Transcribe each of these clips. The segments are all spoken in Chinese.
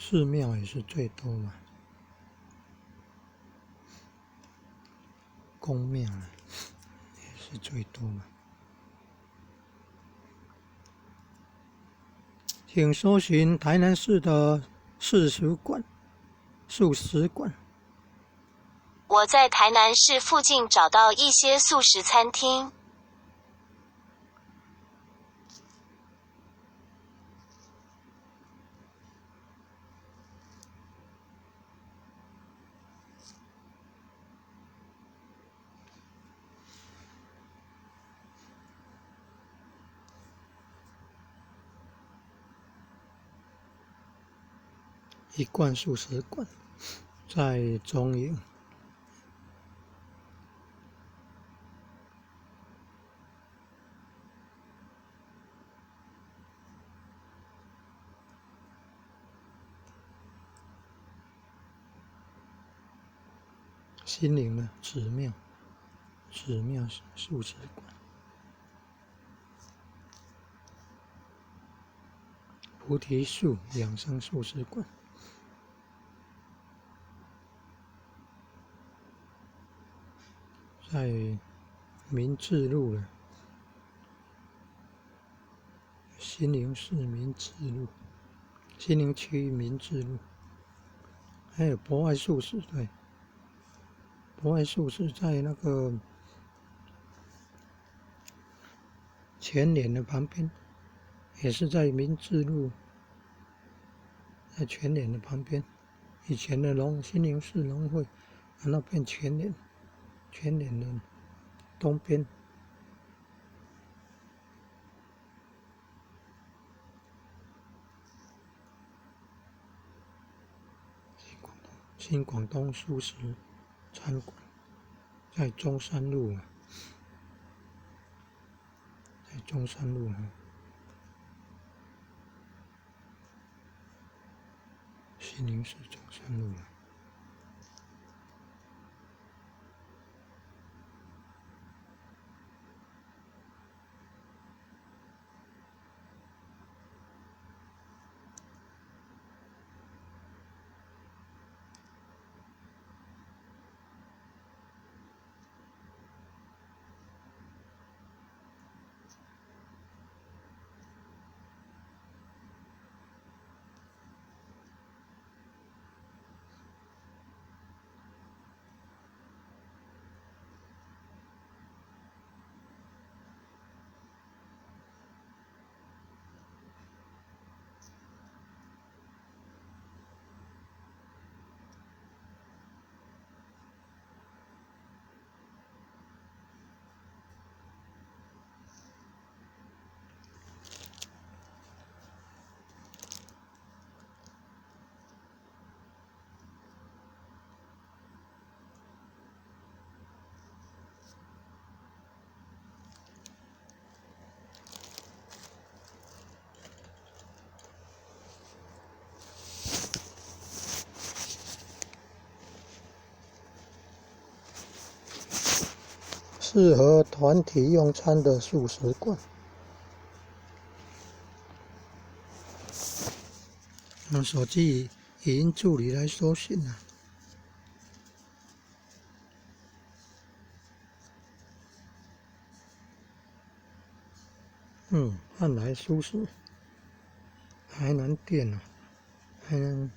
寺庙也是最多嘛，宫庙也是最多嘛。请搜寻台南市的素食馆。我在台南市附近找到一些素食餐厅。一贯素食馆在中营。新营的紫庙素食馆，菩提树养生素食馆，在民治路了，新营市民治路，新营区民治路，还有博爱素食，对，博爱素食在那个全联的旁边，也是在民治路，在全联的旁边。以前的新营市农会那边全联的东边。新广东素食餐馆在中山路啊，新营市中山路啊。适合团体用餐的素食馆，用手机语音助理来搜寻啊。汉来素食，台南店啊，台南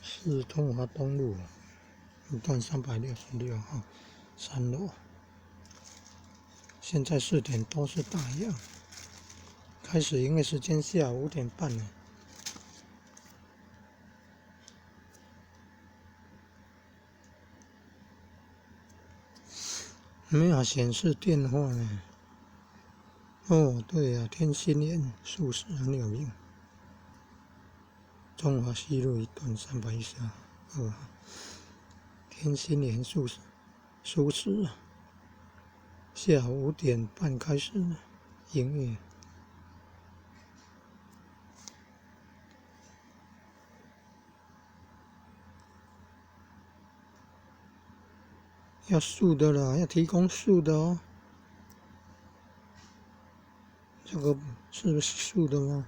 市中华东路一段366号3楼。现在4点多是打烊，开始营业时间下午5点半呢。没有显示电话呢。哦，对啊，天心园素食很有名。中华西路一段312号，天心园素食下午5点半开始营业。要素的啦，要提供素的哦。这个是素的吗？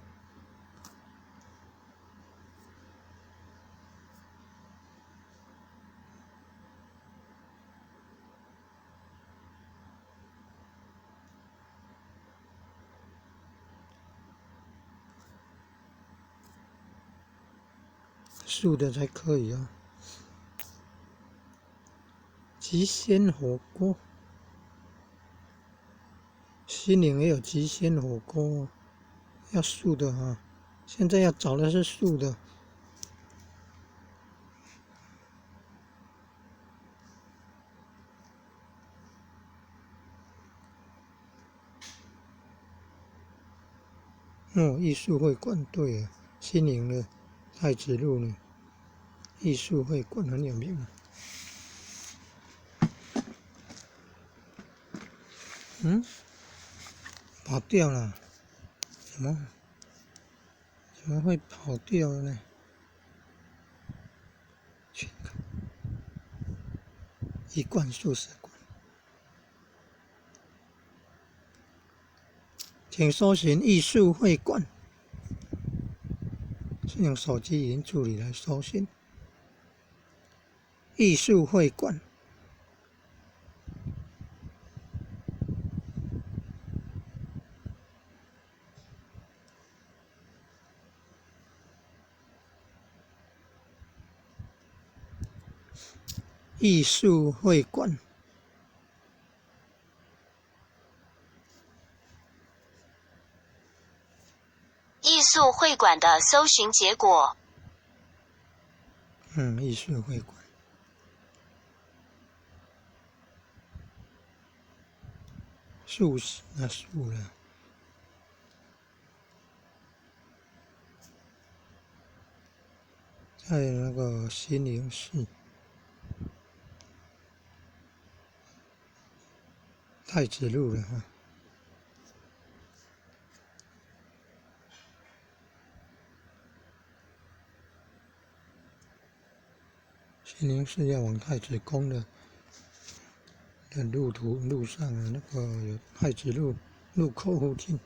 素的才可以啊。极鲜火锅，西宁也有极鲜火锅，要素的啊。现在要找的是素的。哦，艺术会馆，对啊，西宁的太子路呢，艺术会馆很有名。跑掉了，怎么会跑掉了呢？去看一贯素食馆，请搜寻艺术会馆，是用手机语音助理来搜寻艺术会馆。艺术会馆，艺术会馆的搜寻结果。艺术会馆，素食那素了，在那个西宁市太子路了哈。西宁市要往太子宫的路上的那个有太子路路口附近，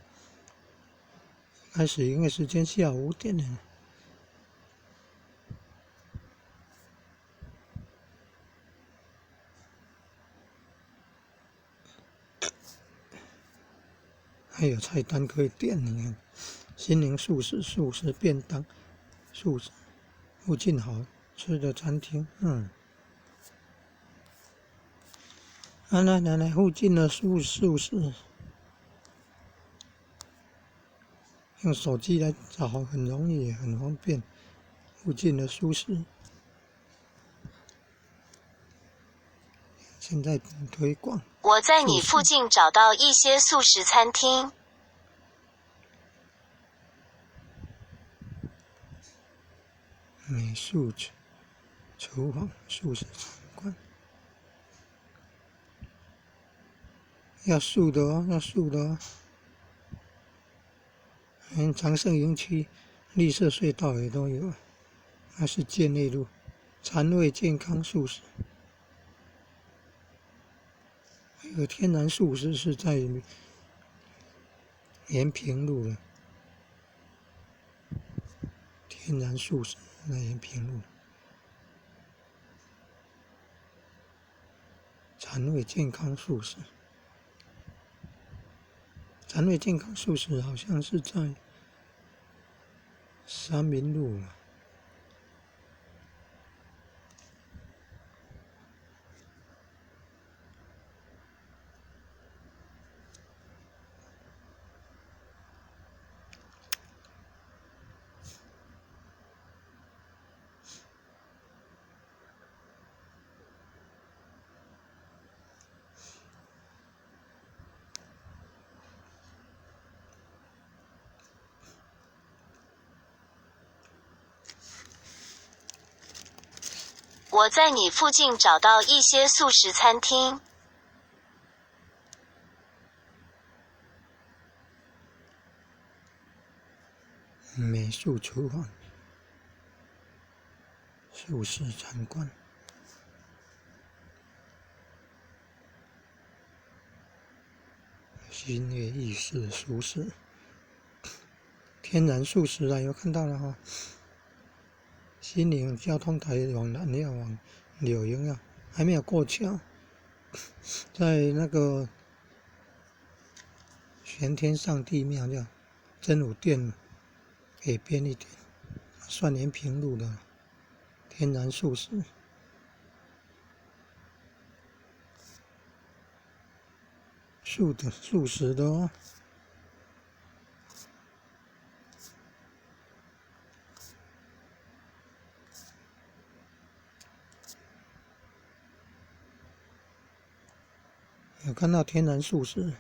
开始营业时间下午5点了。还有菜单可以点，你看，西宁素食便当，素食附近好吃的餐厅，来，附近的素食，用手机来找很容易，很方便。附近的素食，现在推广。我在你附近找到一些素食餐厅。美术厨房素食参观，要素的哦，要素的哦。长盛营区绿色隧道也都有，那是建内路，肠胃健康素食。有天然素食是在延平路的，天然素食在延平路。肠胃健康素食，肠胃健康素食好像是在三民路嘛。我在你附近找到一些素食餐厅。美术厨房，素食参观，新月意式素食，天然素食啊，有看到了哈。西宁交通台往南要往柳营啊，还没有过桥，在那个玄天上帝庙叫真武殿北边一点，算延平路的。天然素食。素食的哦。有看到天然素食。